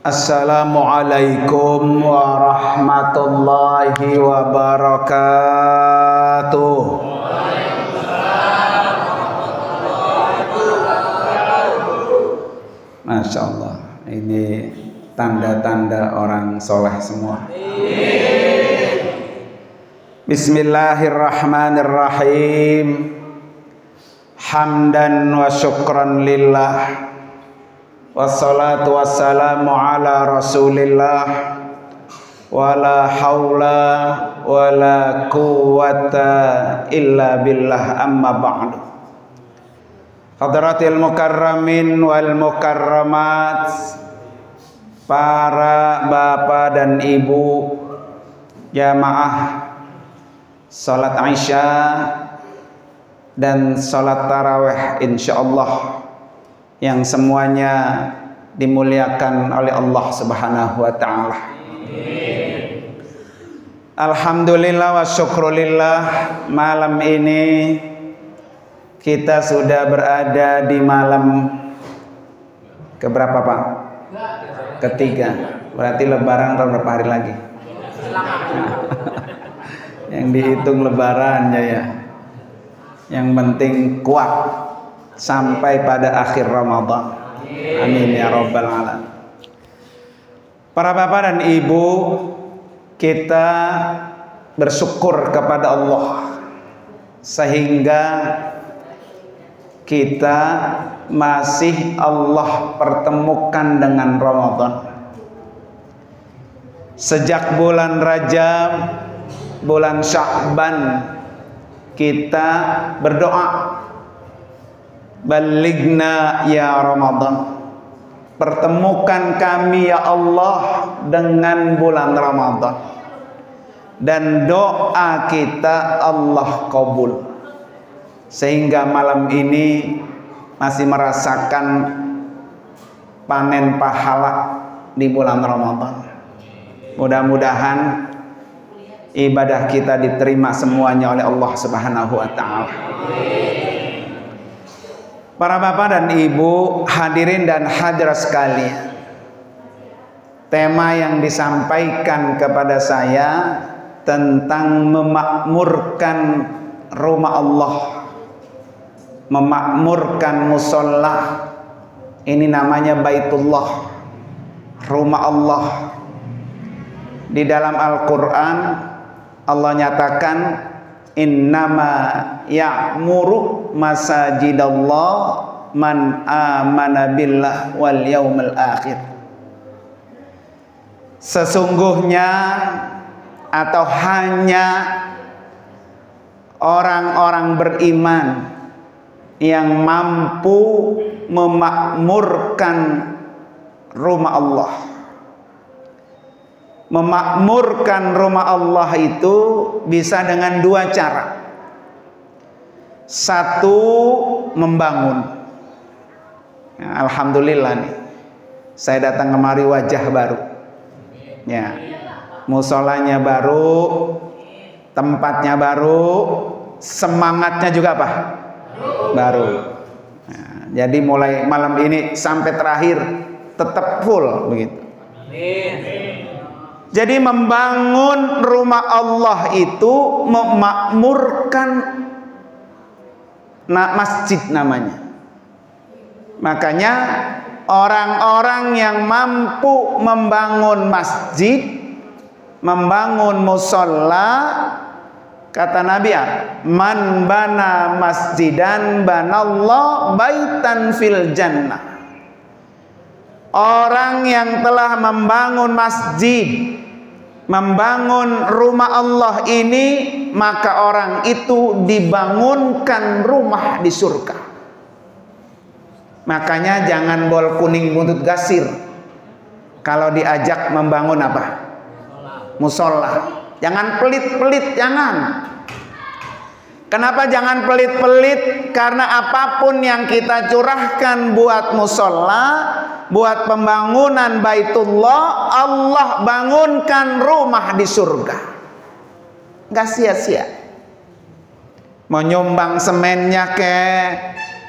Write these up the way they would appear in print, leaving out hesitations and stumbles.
Assalamualaikum warahmatullahi wabarakatuh. Masya Allah, ini tanda-tanda orang soleh semua. Bismillahirrahmanirrahim. Hamdan wa syukran lillah, wassalatu wassalamu ala rasulillah, wala hawla wala quwwata illa billah, amma ba'du. Hadratil mukarramin wal mukarramat, para bapak dan ibu jamaah salat Isya dan salat tarawih insyaallah yang semuanya dimuliakan oleh Allah Subhanahu wa taala. Alhamdulillah wa syukrulillah, malam ini kita sudah berada di malam keberapa, Pak? Ketiga. Berarti lebaran berapa hari lagi? Yang dihitung lebarannya ya. Yang penting kuat sampai pada akhir Ramadan. Amin ya rabbal alamin. Para bapak dan ibu, kita bersyukur kepada Allah sehingga kita masih Allah pertemukan dengan Ramadan. Sejak bulan Rajab, bulan Sya'ban, kita berdoa, Balighna ya Ramadan, pertemukan kami ya Allah dengan bulan Ramadan. Dan doa kita Allah kabul, sehingga malam ini masih merasakan panen pahala di bulan Ramadan. Mudah-mudahan ibadah kita diterima semuanya oleh Allah Subhanahu wa taala. Para bapak dan ibu, hadirin dan hadirat sekalian, tema yang disampaikan kepada saya tentang memakmurkan rumah Allah, memakmurkan musola. Ini namanya Baitullah, rumah Allah. Di dalam Al-Quran Allah nyatakan, innama ya'muru masajidallah man amana billah wal yaumil akhir. Sesungguhnya atau hanya orang-orang beriman yang mampu memakmurkan rumah Allah. Memakmurkan rumah Allah itu bisa dengan dua cara. Satu, membangun. Ya, alhamdulillah nih, saya datang kemari wajah baru. Ya, musolanya baru, tempatnya baru, semangatnya juga apa? Baru. Nah, jadi mulai malam ini sampai terakhir tetap full begitu. Jadi membangun rumah Allah itu memakmurkan masjid namanya. Makanya orang-orang yang mampu membangun masjid, membangun musola, kata Nabi, man bana masjidan banallah baitan fil jannah. Orang yang telah membangun masjid, membangun rumah Allah ini, maka orang itu dibangunkan rumah di surga. Makanya jangan bol kuning buntut gasir kalau diajak membangun apa? Musola. Jangan pelit-pelit, jangan. Kenapa jangan pelit-pelit? Karena apapun yang kita curahkan buat musola, buat pembangunan Baitullah, Allah bangunkan rumah di surga. Gak sia-sia. Mau nyumbang semennya ke,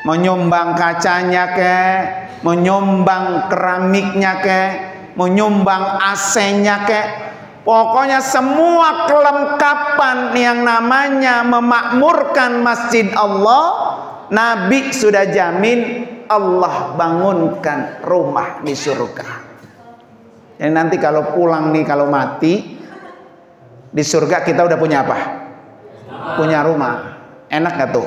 mau nyumbang kacanya ke, mau nyumbang keramiknya ke, mau nyumbang AC-nya kek, pokoknya semua kelengkapan yang namanya memakmurkan masjid Allah, Nabi sudah jamin Allah bangunkan rumah di surga. Jadi nanti kalau pulang nih, kalau mati di surga kita udah punya apa? Punya rumah. Enak gak tuh?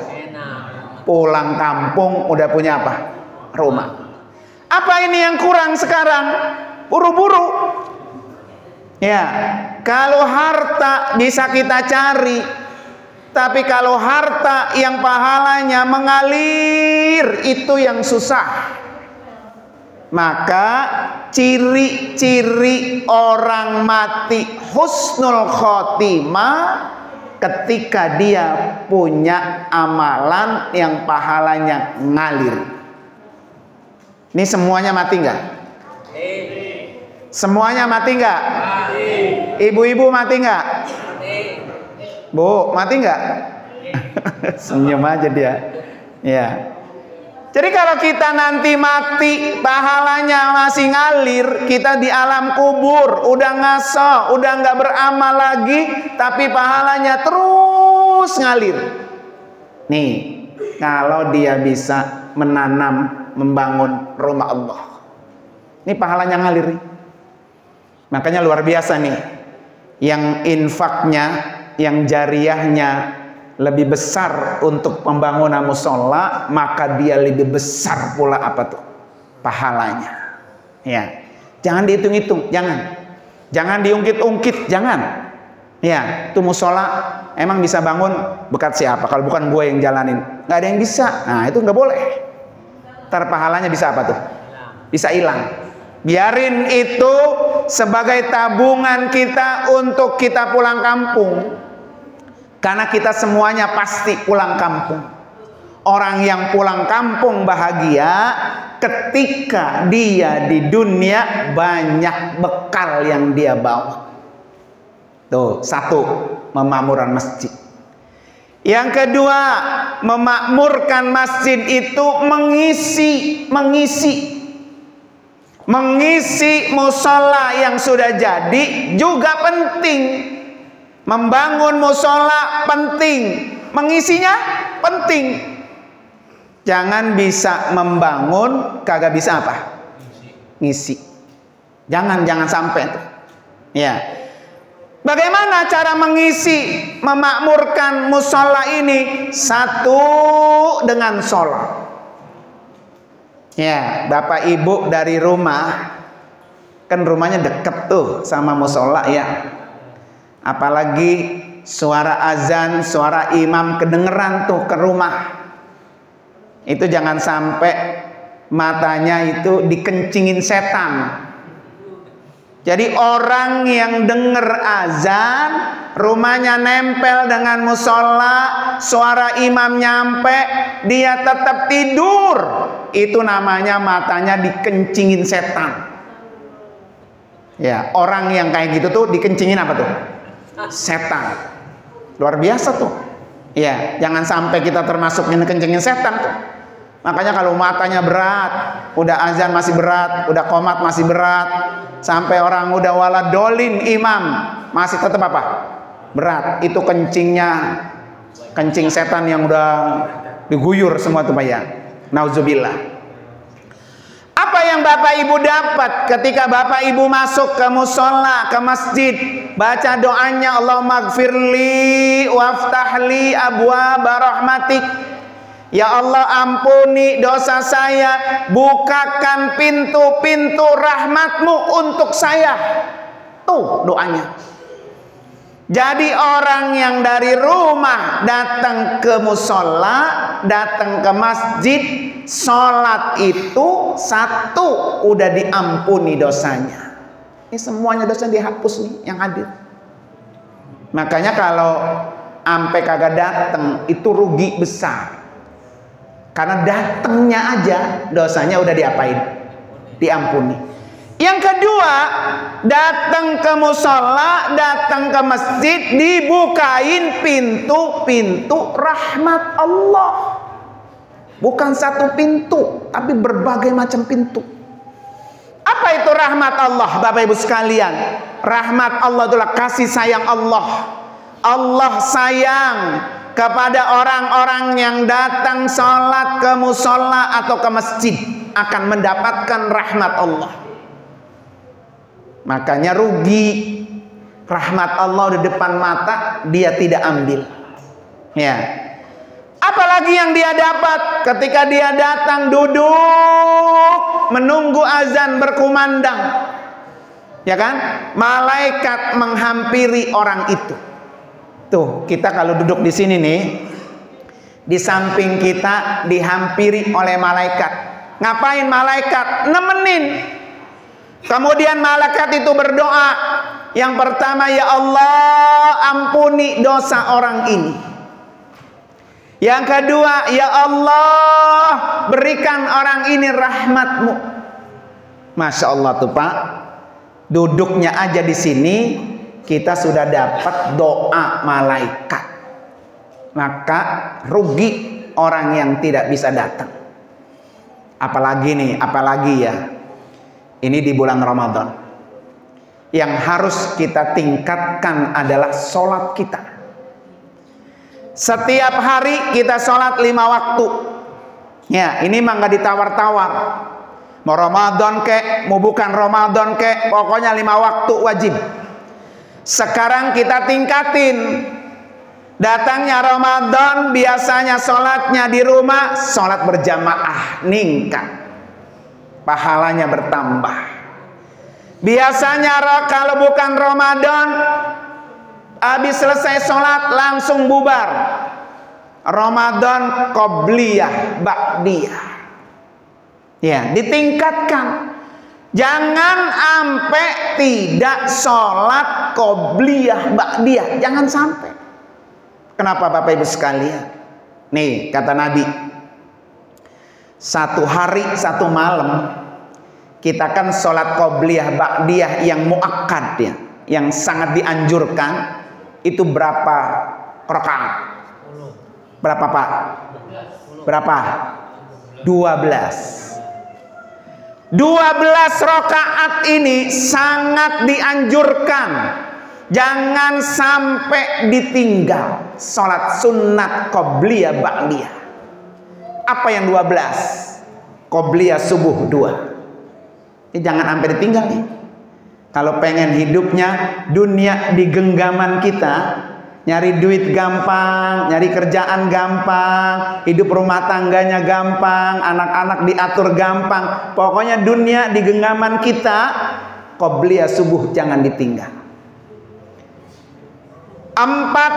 Pulang kampung udah punya apa? Rumah. Apa ini yang kurang sekarang? Buru-buru. Ya, kalau harta bisa kita cari, tapi kalau harta yang pahalanya mengalir itu yang susah. Maka ciri-ciri orang mati husnul khotimah ketika dia punya amalan yang pahalanya ngalir. Ini semuanya mati nggak? Semuanya mati nggak? Ibu-ibu mati nggak? Bu, mati nggak? Senyum aja dia. Ya. Jadi kalau kita nanti mati, pahalanya masih ngalir, kita di alam kubur, udah ngaso, udah nggak beramal lagi, tapi pahalanya terus ngalir. Nih, kalau dia bisa menanam, membangun rumah Allah, ini pahalanya ngalir nih. Makanya luar biasa nih, yang infaknya, yang jariyahnya lebih besar untuk pembangunan musola, maka dia lebih besar pula apa tuh? Pahalanya. Ya. Jangan dihitung-hitung, jangan diungkit-ungkit, jangan. Ya, itu musola emang bisa bangun berkat siapa? Kalau bukan gue yang jalanin, nggak ada yang bisa. Nah, itu nggak boleh. Ntar pahalanya bisa apa tuh? Bisa hilang. Biarin itu sebagai tabungan kita untuk kita pulang kampung. Karena kita semuanya pasti pulang kampung. Orang yang pulang kampung bahagia ketika dia di dunia banyak bekal yang dia bawa. Tuh, satu, memakmurkan masjid. Yang kedua, memakmurkan masjid itu mengisi musola yang sudah jadi juga penting. Membangun musola penting, mengisinya penting. Jangan bisa membangun kagak bisa apa? Ngisi. Jangan sampai tuh. Ya. Bagaimana cara mengisi, memakmurkan musola ini? Satu, dengan sholat. Ya, Bapak Ibu dari rumah, kan rumahnya deket tuh sama musola ya. Apalagi suara azan, suara imam kedengeran tuh ke rumah. Itu jangan sampai matanya itu dikencingin setan. Jadi orang yang denger azan, rumahnya nempel dengan musola, suara imam nyampe, dia tetap tidur. Itu namanya matanya dikencingin setan. Ya, orang yang kayak gitu tuh dikencingin apa tuh? Setan. Luar biasa tuh. Ya, jangan sampai kita termasuk yang kencengin setan tuh. Makanya kalau matanya berat, udah azan masih berat, udah qomat masih berat, sampai orang udah waladolin imam masih tetap apa? Berat. Itu kencing setan yang udah diguyur semua tuh Pak ya. Nauzubillah. Apa yang Bapak Ibu dapat ketika Bapak Ibu masuk ke musola, ke masjid, baca doanya Allahumma gfirli waftahli abwaaba rahmatik. Ya Allah, ampuni dosa saya, bukakan pintu-pintu rahmatmu untuk saya. Tuh doanya. Jadi orang yang dari rumah datang ke musola, datang ke masjid, sholat itu satu, udah diampuni dosanya. Ini semuanya dosa dihapus nih yang hadir. Makanya kalau sampai kagak datang itu rugi besar. Karena datangnya aja dosanya udah diapain? Diampuni. Yang kedua, datang ke musola, datang ke masjid, dibukain pintu-pintu rahmat Allah. Bukan satu pintu, tapi berbagai macam pintu. Apa itu rahmat Allah, Bapak Ibu sekalian? Rahmat Allah adalah kasih sayang Allah. Allah sayang kepada orang-orang yang datang sholat ke musola atau ke masjid, akan mendapatkan rahmat Allah. Makanya rugi, rahmat Allah di depan mata dia tidak ambil. Ya. Apalagi yang dia dapat ketika dia datang duduk menunggu azan berkumandang, ya kan? Malaikat menghampiri orang itu. Tuh, kita kalau duduk di sini nih, di samping kita dihampiri oleh malaikat. Ngapain malaikat? Nemenin. Kemudian malaikat itu berdoa. Yang pertama, ya Allah, ampuni dosa orang ini. Yang kedua, ya Allah, berikan orang ini rahmat-Mu. Masya Allah tuh Pak, duduknya aja di sini kita sudah dapat doa malaikat. Maka rugi orang yang tidak bisa datang. Apalagi nih, apalagi ya, ini di bulan Ramadan. Yang harus kita tingkatkan adalah sholat kita. Setiap hari kita sholat 5 waktu. Ya, ini mah nggak ditawar-tawar. Mau Ramadan kek, mau bukan Ramadan kek, pokoknya 5 waktu wajib. Sekarang kita tingkatin. Datangnya Ramadan, biasanya sholatnya di rumah, sholat berjamaah, ningkat. Pahalanya bertambah. Biasanya kalau bukan Ramadan, habis selesai sholat langsung bubar. Ramadan qobliyah, ba'diyah. Ya, ditingkatkan. Jangan sampai tidak sholat qobliyah, ba'diyah. Jangan sampai. Kenapa Bapak Ibu sekalian? Nih kata Nabi, 1 hari 1 malam kita kan sholat qobliyah, ba'diyah yang muakkad ya, yang sangat dianjurkan. Itu berapa rakaat? Berapa Pak? Berapa? 12. 12 rakaat ini sangat dianjurkan. Jangan sampai ditinggal sholat sunat qobliyah ba'diyah. Apa yang 12? Qobliyah subuh 2. Ini jangan sampai ditinggal nih. Kalau pengen hidupnya dunia di genggaman kita, nyari duit gampang, nyari kerjaan gampang, hidup rumah tangganya gampang, anak-anak diatur gampang, pokoknya dunia di genggaman kita, qobliyah subuh jangan ditinggal. 4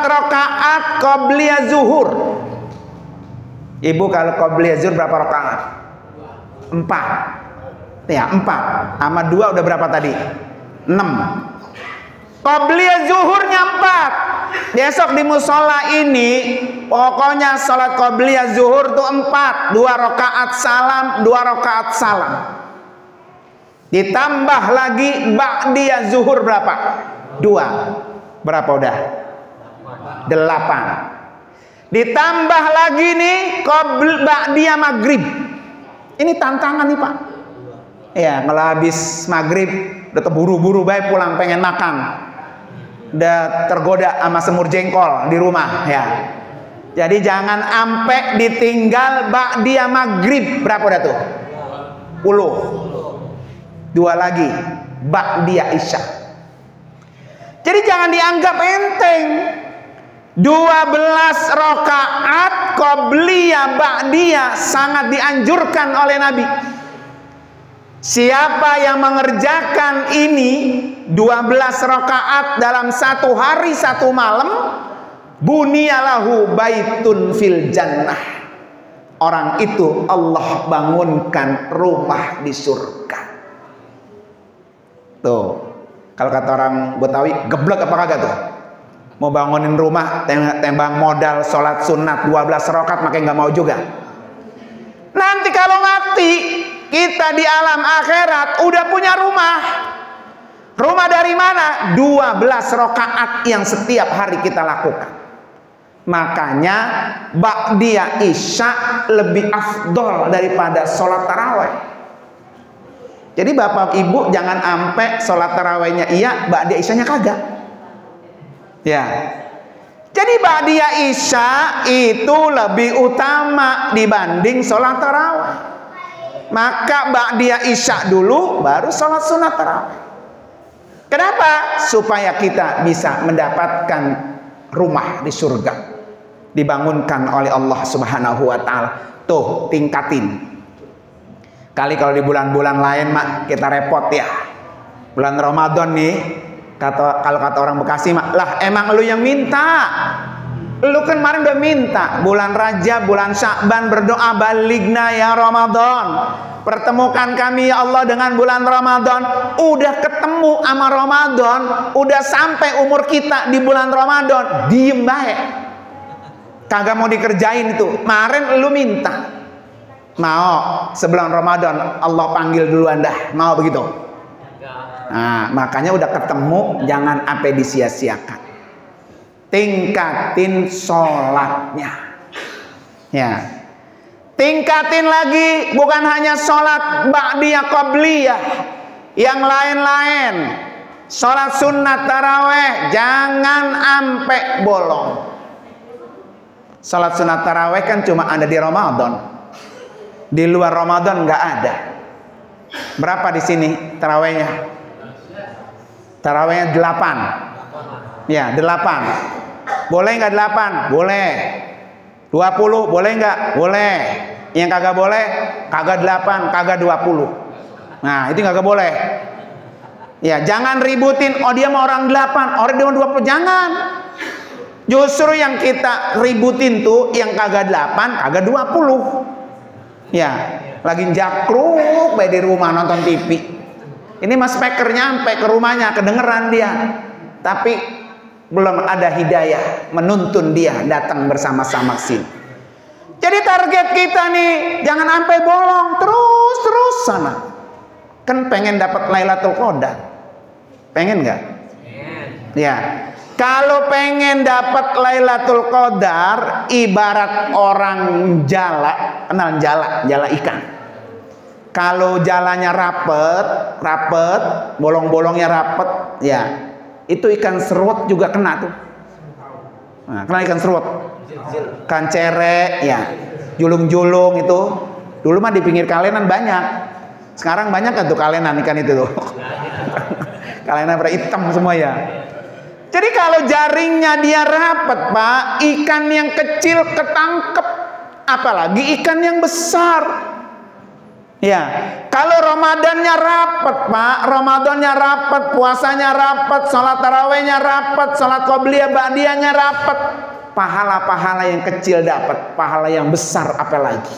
rakaat qobliyah zuhur. Ibu kalau qobliyah zuhur berapa rakaat? 4. Ya 4. Sama 2 udah berapa tadi? 6. Qobliyah zuhurnya 4. Besok di musola ini pokoknya sholat qobliyah zuhur tuh 4. 2 rakaat salam, 2 rakaat salam. Ditambah lagi ba'diyah zuhur berapa? 2. Berapa udah? 8. Ditambah lagi nih ba'diyah maghrib. Ini tantangan nih Pak. Ya, kalau habis maghrib udah keburu-buru baik pulang pengen makan, udah tergoda sama semur jengkol di rumah ya. Jadi jangan ampe ditinggal ba'diyah maghrib. Berapa udah tuh? 10. 2 lagi ba'diyah isya. Jadi jangan dianggap enteng. 12 rakaat qobliyah ba'diyah sangat dianjurkan oleh Nabi. Siapa yang mengerjakan ini 12 rakaat dalam 1 hari 1 malam, bunyalahu baitun fil jannah. Orang itu Allah bangunkan rumah di surga. Tuh, kalau kata orang Betawi, geblek apa kagak tuh? Mau bangunin rumah, tembang modal sholat sunat 12 rakaat, makanya nggak mau juga. Nanti kalau mati, kita di alam akhirat udah punya rumah. Rumah dari mana? 12 rakaat yang setiap hari kita lakukan. Makanya ba'diyah isya lebih afdol daripada sholat taraweh. Jadi bapak ibu jangan ampe sholat tarawehnya iya, ba'da isyanya kagak. Ya. Jadi ba'da isya itu lebih utama dibanding sholat taraweh. Maka ba'da isya dulu, baru sholat sunat taraweh. Kenapa? Supaya kita bisa mendapatkan rumah di surga, dibangunkan oleh Allah Subhanahu wa Ta'ala. Tuh, tingkatin. Kali kalau di bulan-bulan lain mak kita repot ya. Bulan Ramadan nih, kalau kata orang Bekasi mak, lah emang lu yang minta. Lu kan kemarin udah minta bulan Rajab, bulan Sya'ban berdoa baligna ya Ramadan. Pertemukan kami ya Allah dengan bulan Ramadan. Udah ketemu sama Ramadan, udah sampai umur kita di bulan Ramadan, diem baik. Kagak mau dikerjain itu. Kemarin lu minta. Mau sebelum Ramadan Allah panggil duluan dah, mau begitu? Nah, makanya udah ketemu jangan sampai disia-siakan. Tingkatin sholatnya, ya. Tingkatin lagi, bukan hanya sholat ba'diyah qabliyah, yang lain-lain. Sholat sunnat taraweh jangan sampai bolong. Sholat sunat taraweh kan cuma ada di Ramadan. Di luar Ramadan nggak ada. Berapa di sini tarawehnya? Tarawehnya 8. Ya, 8. Boleh nggak 8? Boleh. 20 boleh nggak? Boleh. Yang kagak boleh, kagak 8, kagak 20. Nah, itu kagak boleh. Ya, jangan ributin, oh dia mau orang 8, orang dia mau 20, jangan. Justru yang kita ributin tuh yang kagak 8, kagak 20. Ya, lagi jakruk baik di rumah nonton TV. Ini mas speaker nyampe ke rumahnya, kedengeran dia. Tapi belum ada hidayah menuntun dia datang bersama-sama sini. Jadi target kita nih jangan sampai bolong terus sana. Kan pengen dapat Lailatul Qadar. Pengen nggak? Ya. Kalau pengen dapat Lailatul Qadar, ibarat orang jala, kenal jala ikan. Kalau jalanya rapet, bolong-bolongnya rapet, ya itu ikan serut juga kena tuh. Nah, kenal ikan serut, ikan cere, ya, julung-julung itu. Dulu mah di pinggir kalenan banyak. Sekarang banyak kan tuh kalenan ikan itu tuh. Kalenan pada hitam semua ya. Jadi kalau jaringnya dia rapet pak, ikan yang kecil ketangkep, apalagi ikan yang besar. Ya, kalau Ramadannya rapet pak, Ramadannya rapet, puasanya rapet, sholat tarawehnya rapet, sholat qobliyah ba'diyahnya rapet, pahala-pahala yang kecil dapat, pahala yang besar apalagi.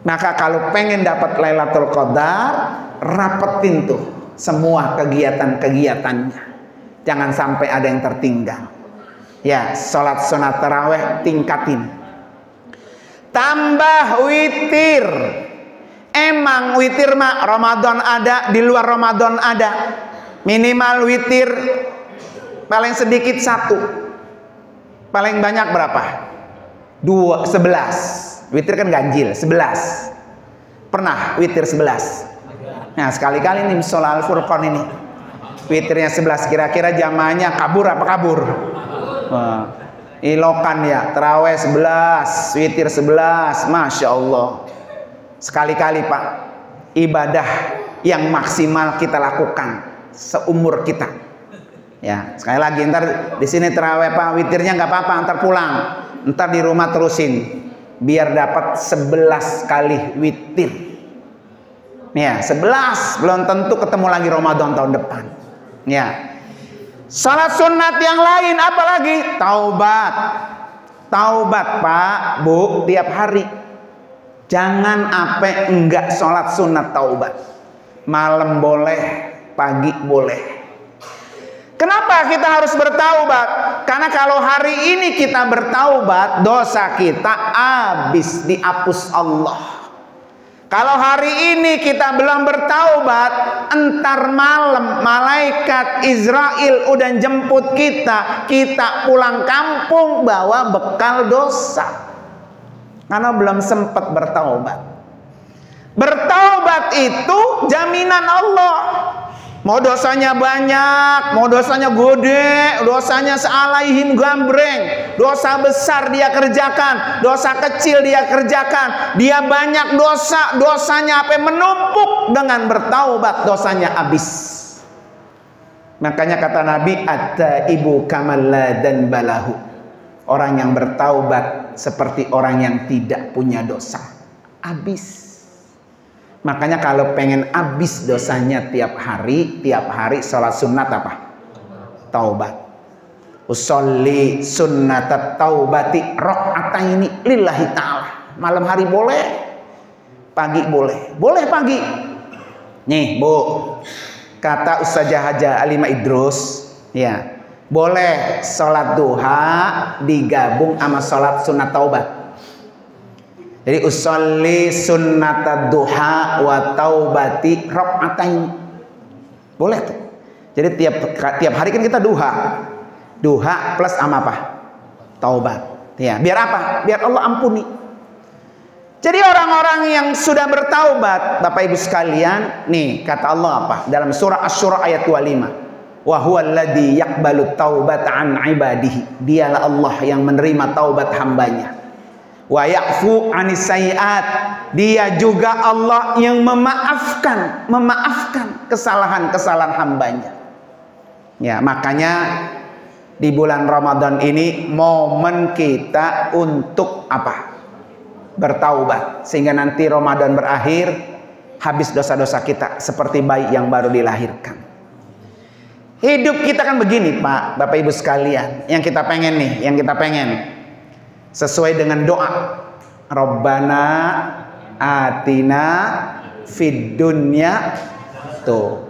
Maka kalau pengen dapat Lailatul Qadar, rapetin tuh semua kegiatan-kegiatannya. Jangan sampai ada yang tertinggal. Ya, sholat sunat taraweh tingkatin. Tambah witir. Emang witir mah Ramadan ada, di luar Ramadan ada. Minimal witir paling sedikit 1. Paling banyak berapa? 11. Witir kan ganjil, 11. Pernah witir 11? Nah, sekali-kali nih sholat Al-Furqan ini. Witirnya 11, kira-kira jamaahnya kabur apa kabur? Wah, ilokan ya, taraweh 11, witir 11, Masya Allah. Sekali-kali pak, ibadah yang maksimal kita lakukan seumur kita. Ya, sekali lagi, ntar di sini taraweh pak, witirnya nggak apa-apa, ntar pulang, ntar di rumah terusin, biar dapat 11 kali witir. Ya, 11, belum tentu ketemu lagi Ramadan tahun depan. Ya, salat sunat yang lain apalagi taubat, pak, bu, tiap hari. Jangan apa enggak sholat sunat taubat. Malam boleh, pagi boleh. Kenapa kita harus bertaubat? Karena kalau hari ini kita bertaubat, dosa kita habis dihapus Allah. Kalau hari ini kita belum bertaubat, entar malam malaikat Israel udah jemput kita, kita pulang kampung bawa bekal dosa. Karena belum sempat bertaubat. Bertaubat itu jaminan Allah. Mau dosanya banyak, mau dosanya gede, dosanya sealaihim gambreng, dosa besar dia kerjakan, dosa kecil dia kerjakan, dia banyak dosa, dosanya apa menumpuk, dengan bertaubat dosanya habis. Makanya kata Nabi, at-taibu kamal la dzanba lahu. Orang yang bertaubat seperti orang yang tidak punya dosa. Habis. Makanya kalau pengen habis dosanya tiap hari sholat sunat apa? Taubat. Usolli sunnatat taubati raq'ataini lillahi ta'ala. Malam hari boleh, pagi boleh. Boleh pagi. Nih, Bu. Kata Ustazah Haja Alimah Idrus, ya. Boleh sholat duha digabung sama sholat sunat taubat. Jadi usolli sunnatad duha wa taubati raq'atain. Boleh tuh. Jadi tiap hari kan kita duha. Duha plus sama apa? Taubat. Ya, biar apa? Biar Allah ampuni. Jadi orang-orang yang sudah bertaubat, Bapak Ibu sekalian, nih kata Allah apa? Dalam surah Asy-Syura ayat 25. Wa huwal ladzi yaqbalut taubata an ibadihi. Dialah Allah yang menerima taubat hambanya. Wa ya'fu 'anis sayyi'at. Dia juga Allah yang memaafkan kesalahan-kesalahan hambanya. Ya, makanya di bulan Ramadan ini momen kita untuk apa? Bertaubat, sehingga nanti Ramadan berakhir habis dosa-dosa kita seperti bayi yang baru dilahirkan. Hidup kita kan begini, Pak, Bapak Ibu sekalian. Yang kita pengen sesuai dengan doa, Rabbana atina fid dunya, tuh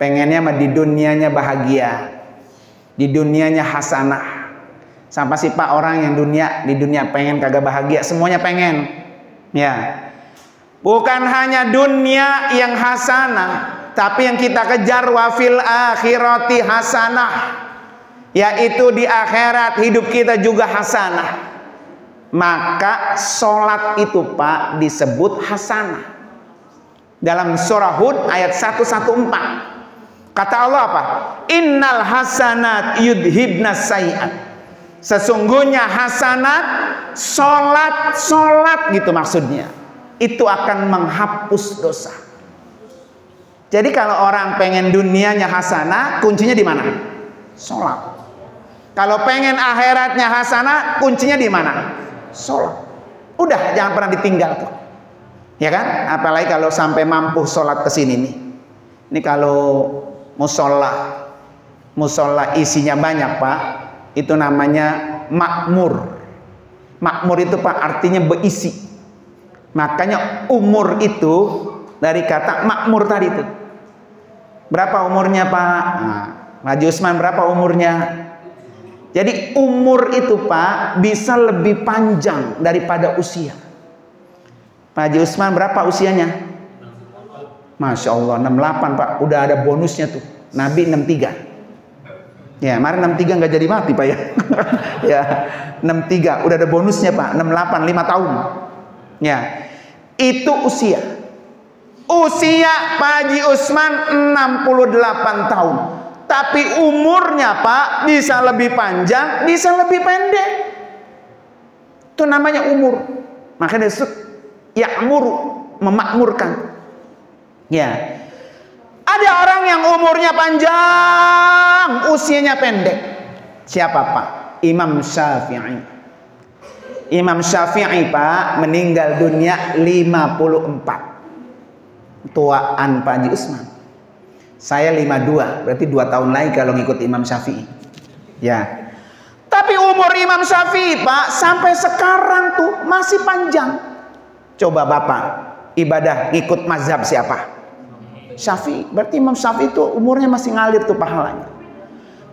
pengennya mah di dunianya bahagia, di dunianya hasanah. Sampai sih Pak orang yang di dunia pengen kagak bahagia, semuanya pengen, ya. Bukan hanya dunia yang hasanah, tapi yang kita kejar wafil akhirati hasanah, yaitu di akhirat hidup kita juga hasanah. Maka sholat itu Pak disebut hasanah. Dalam surah Hud ayat 114 kata Allah apa? Innal hasanat yudhibnas sayiat. Sesungguhnya hasanat, sholat gitu maksudnya, itu akan menghapus dosa. Jadi kalau orang pengen dunianya hasanah, kuncinya di mana? Sholat. Kalau pengen akhiratnya hasanah, kuncinya di mana? Sholat. Udah, jangan pernah ditinggal tuh, ya kan? Apalagi kalau sampai mampu sholat kesini nih. Ini kalau musola isinya banyak Pak, itu namanya makmur. Makmur itu Pak artinya berisi. Makanya umur itu dari kata makmur tadi itu. Berapa umurnya Pak? Nah, Haji Usman berapa umurnya? Jadi umur itu Pak bisa lebih panjang daripada usia. Pak Haji Usman berapa usianya? Masya Allah 68 Pak. Udah ada bonusnya tuh. Nabi 63. Ya, kemarin 63 nggak jadi mati Pak ya. Ya, 63 udah ada bonusnya Pak. 68 5 tahun. Ya, itu usia. Usia Pak Haji Usman 68 tahun. Tapi umurnya Pak bisa lebih panjang, bisa lebih pendek. Itu namanya umur. Makanya disebut ya'muru, memakmurkan. Ya. Ada orang yang umurnya panjang, usianya pendek. Siapa Pak? Imam Syafi'i. Imam Syafi'i Pak meninggal dunia 54. Tuaan Pak Haji Usman. Saya 52, berarti 2 tahun lagi kalau ngikut Imam Syafi'i. Ya. Tapi umur Imam Syafi'i Pak sampai sekarang tuh masih panjang. Coba Bapak ibadah ngikut mazhab siapa? Syafi'i. Berarti Imam Syafi'i itu umurnya masih ngalir tuh pahalanya.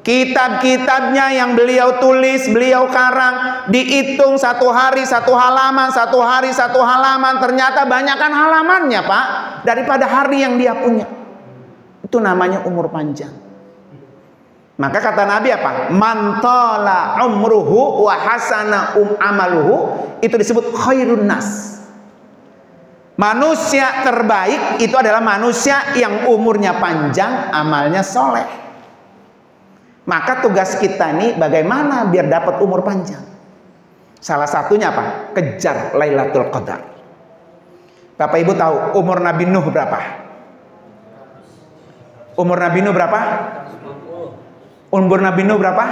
Kitab-kitabnya yang beliau tulis, beliau karang, dihitung 1 hari 1 halaman, 1 hari 1 halaman, ternyata banyakkan halamannya Pak daripada hari yang dia punya. Itu namanya umur panjang. Maka kata Nabi apa? Man tala umruhu wa hasana amaluhu, itu disebut khairun nas. Manusia terbaik itu adalah manusia yang umurnya panjang, amalnya soleh. Maka tugas kita nih bagaimana biar dapat umur panjang. Salah satunya apa? Kejar Lailatul Qadar. Bapak Ibu tahu umur Nabi Nuh berapa? Umur Nabi Nuh berapa? Umur Nabi Nuh berapa?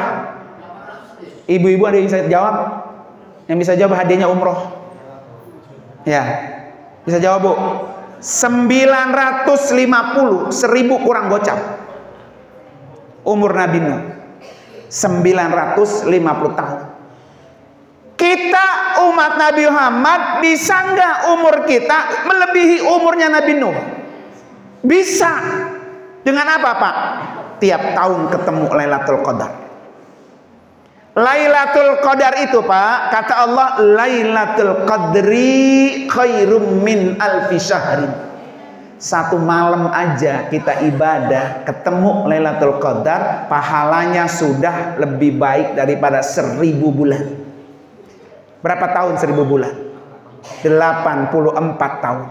Ibu-ibu ada yang bisa jawab? Yang bisa jawab hadiahnya umroh. Ya, bisa jawab Bu. 950, 1000 kurang gocap. Umur Nabi Nuh 950 tahun. Kita umat Nabi Muhammad bisa nggak umur kita melebihi umurnya Nabi Nuh? Bisa. Dengan apa Pak? Tiap tahun ketemu Lailatul Qadar. Lailatul Qadar itu Pak, kata Allah, Lailatul Qadri khairum min alfi syahrin. Satu malam aja kita ibadah ketemu Lailatul Qadar, pahalanya sudah lebih baik daripada 1000 bulan. Berapa tahun 1000 bulan? 84 tahun.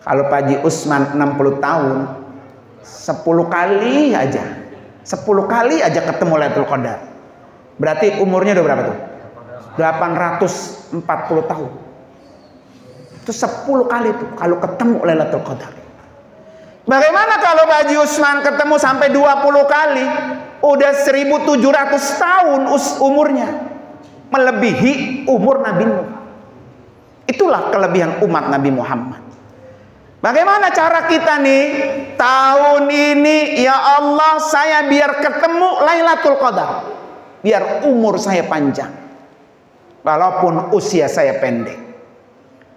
Kalau Pak Haji Usman 60 tahun, 10 kali aja 10 kali aja ketemu Lailatul Qadar. Berarti umurnya udah berapa tuh? 840 tahun. Itu 10 kali tuh kalau ketemu Lailatul Qadar. Bagaimana kalau Pak Haji Usman ketemu sampai 20 kali? Udah 1700 tahun umurnya. Melebihi umur Nabi Nuh. Itulah kelebihan umat Nabi Muhammad. Bagaimana cara kita nih? Tahun ini ya Allah saya biar ketemu Lailatul Qadar. Biar umur saya panjang. Walaupun usia saya pendek.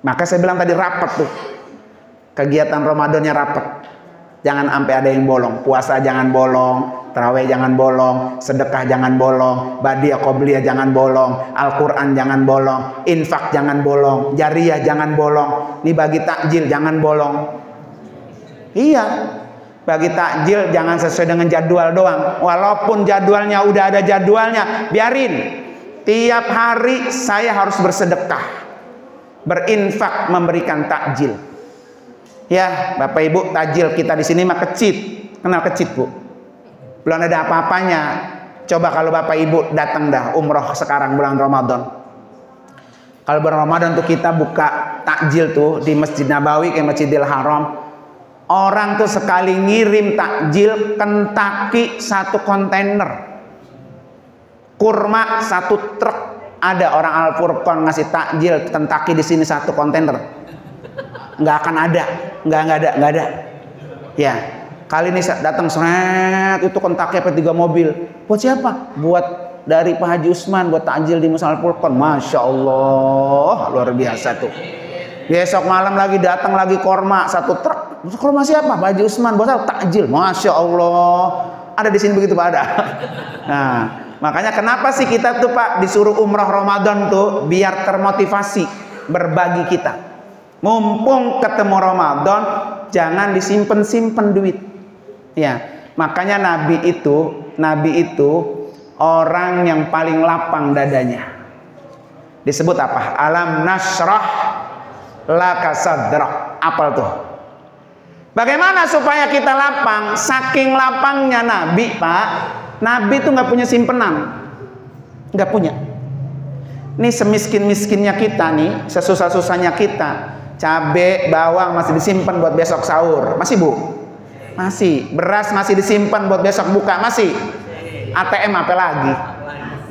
Maka saya bilang tadi rapat tuh. Kegiatan Ramadannya rapat. Jangan sampai ada yang bolong. Puasa jangan bolong. Tarawih jangan bolong. Sedekah jangan bolong. Badiah qobliyah jangan bolong. Al-Quran jangan bolong. Infak jangan bolong. Jariyah jangan bolong. Ini bagi takjil jangan bolong. Iya. Bagi takjil jangan sesuai dengan jadwal doang. Walaupun jadwalnya udah ada jadwalnya, biarin. Tiap hari saya harus bersedekah, berinfak, memberikan takjil. Ya, Bapak Ibu, takjil kita di sini mah kecit. Kenal kecit, Bu? Belum ada apa-apanya. Coba kalau Bapak Ibu datang dah umroh sekarang bulan Ramadan. Kalau bulan Ramadan tuh kita buka takjil tuh di Masjid Nabawi ke Masjidil Haram. Orang tuh sekali ngirim takjil Kentucky 1 kontainer, kurma 1 truk. Ada orang Al-Furqan ngasih takjil Kentucky di sini 1 kontainer. Nggak akan ada, nggak ada. Ya, kali ini datang seret itu Kentucky apa 3 mobil. Buat siapa? Buat dari Pak Haji Usman buat takjil di Masjid Al-Furqan. Masya Allah, luar biasa tuh. Besok malam lagi datang lagi korma 1 truk. Korma siapa? Pak Haji Usman buat takjil. Masya Allah. Ada di sini begitu Pak, ada. Nah, makanya kenapa sih kita tuh Pak disuruh umroh Ramadan tuh biar termotivasi berbagi kita. Mumpung ketemu Ramadan, jangan disimpen-simpen duit. Ya, makanya Nabi itu orang yang paling lapang dadanya. Disebut apa? Alam nasrah laka sadrak. Apal tuh. Bagaimana supaya kita lapang? Saking lapangnya Nabi, Pak. Nabi itu nggak punya simpenan, nggak punya. Nih semiskin-miskinnya kita nih, sesusah-susahnya kita, cabai, bawang masih disimpan buat besok sahur, masih Bu? Masih. Beras masih disimpan buat besok buka, masih. ATM apa lagi?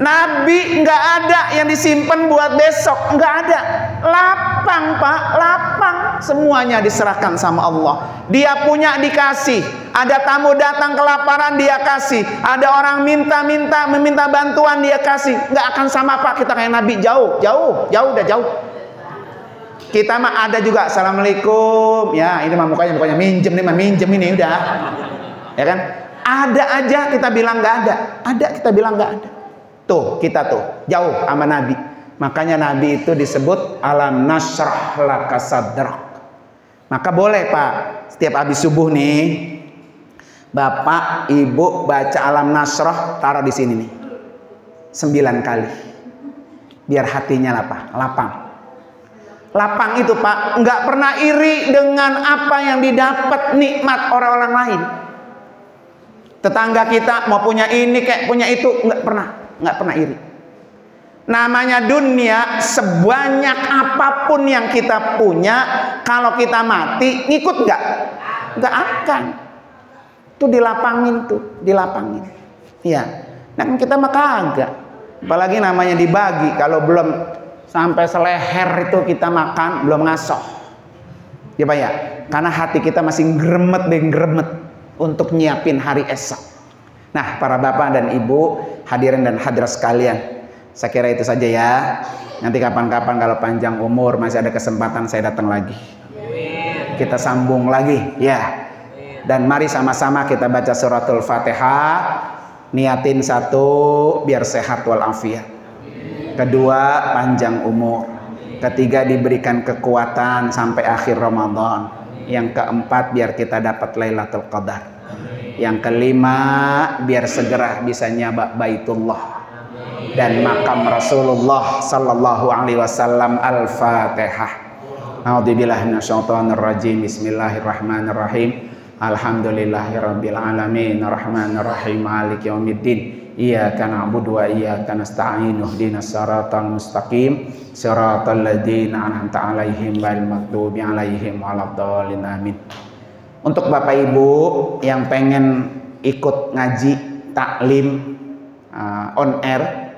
Nabi nggak ada yang disimpan buat besok, nggak ada. Lapang Pak, lapang. Semuanya diserahkan sama Allah. Dia punya dikasih. Ada tamu datang kelaparan dia kasih. Ada orang meminta bantuan dia kasih. Nggak akan sama Pak kita kayak Nabi, jauh udah jauh. Kita mah ada juga assalamualaikum. Ya ini mah mukanya minjem nih mah minjem ini udah. Ya kan? Ada aja kita bilang nggak ada. Ada kita bilang nggak ada. Tuh kita tuh jauh sama Nabi. Makanya Nabi itu disebut alam nasrah laka sadrak. Maka boleh Pak, setiap habis subuh nih, Bapak, Ibu baca alam nasrah, taruh di sini nih, 9 kali, biar hatinya lapang. lapang itu Pak, nggak pernah iri dengan apa yang didapat nikmat orang-orang lain. Tetangga kita mau punya ini kayak punya itu, nggak pernah iri. Namanya dunia, sebanyak apapun yang kita punya, kalau kita mati ngikut nggak akan. Tuh dilapangin. Iya. Nah kan kita mah kagak. Apalagi namanya dibagi, kalau belum sampai seleher itu kita makan, belum ngasoh. Ya Pak ya, karena hati kita masih gremet untuk nyiapin hari esok. Nah para bapak dan ibu, hadirin dan hadirat sekalian, saya kira itu saja ya. Nanti kapan-kapan kalau panjang umur masih ada kesempatan saya datang lagi. Kita sambung lagi ya. Dan mari sama-sama kita baca suratul Fatihah. Niatin satu biar sehat walafiat. Kedua, panjang umur. Ketiga, diberikan kekuatan sampai akhir Ramadan. Yang keempat, biar kita dapat Lailatul Qadar. Yang kelima, biar segera bisa nyabak Baitullah dan makam Rasulullah sallallahu alaihi wasallam. Al-Fatihah. A'udzubillahi minasyaitonir rajim. Bismillahirrahmanirrahim. Alhamdulillahirabbil alamin, arrahmanir rahim, maliki yaumiddin. Iyyaka na'budu wa iyyaka nasta'in. Ihdinas siratal mustaqim, siratal ladzina an'amta 'alaihim ghairil maghdubi 'alaihim waladdallin. Amin. Untuk Bapak Ibu yang pengen ikut ngaji taklim on air,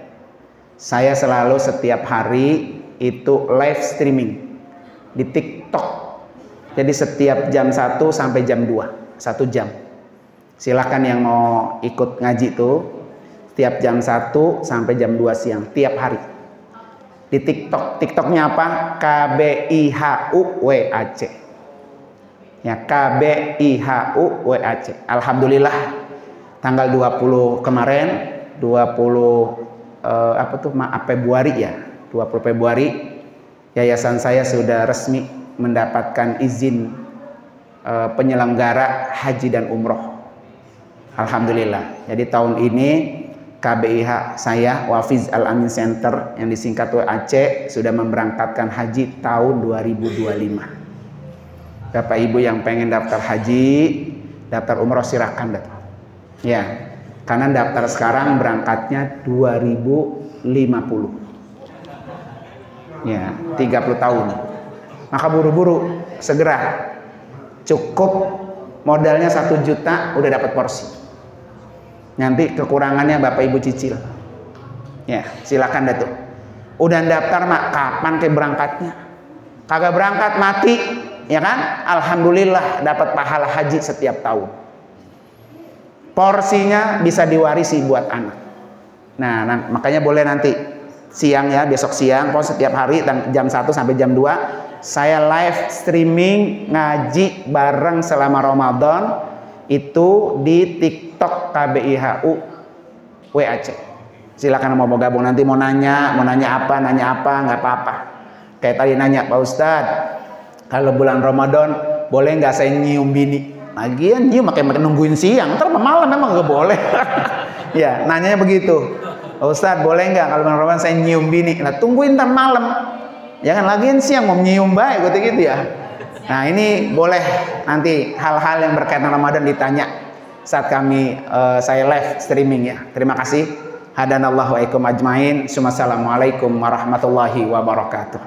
saya selalu setiap hari itu live streaming di TikTok. Jadi setiap jam 1 sampai jam 2, 1 jam. Silahkan yang mau ikut ngaji tuh setiap jam 1 sampai jam 2 siang tiap hari di TikTok. TikToknya apa? KBIHUWAC ya, KBIHUWAC. Alhamdulillah tanggal 20 kemarin, 20 Februari ya, 20 Februari yayasan saya sudah resmi mendapatkan izin penyelenggara haji dan umroh. Alhamdulillah. Jadi tahun ini KBIH saya, Wafiz Al-Amin Center yang disingkat WAC, sudah memberangkatkan haji tahun 2025. Bapak Ibu yang pengen daftar haji, daftar umroh silakan daftar. Ya, karena daftar sekarang berangkatnya 2050. Ya, 30 tahun. Maka buru-buru, segera. Cukup modalnya 1 juta udah dapat porsi. Nanti kekurangannya Bapak Ibu cicil. Ya, silakan dah tuh. Udah daftar mak, kapan ke berangkatnya? Kagak berangkat mati, ya kan? Alhamdulillah dapat pahala haji setiap tahun. Porsinya bisa diwarisi buat anak. Nah, makanya boleh nanti siang ya, besok siang, pokoknya setiap hari jam 1 sampai jam 2 saya live streaming ngaji bareng selama Ramadan itu di TikTok KBIHU WAC. Silakan mau gabung, nanti mau nanya apa nggak apa-apa. Kayak tadi nanya Pak Ustadz, kalau bulan Ramadan boleh nggak saya nyium bini? Lagian nyium makin nungguin siang, ntar malam memang nggak boleh. Ya, nanyanya begitu. Pak Ustadz boleh nggak kalau bulan Ramadan saya nyium bini? Nah tungguin ntar malam. Jangan lagian siang mau nyium baik gitu ya. Nah ini boleh nanti hal-hal yang berkaitan Ramadan ditanya saat saya live streaming ya. Terima kasih. Hadanallahu wa ikum ajmain. Assalamualaikum warahmatullahi wabarakatuh.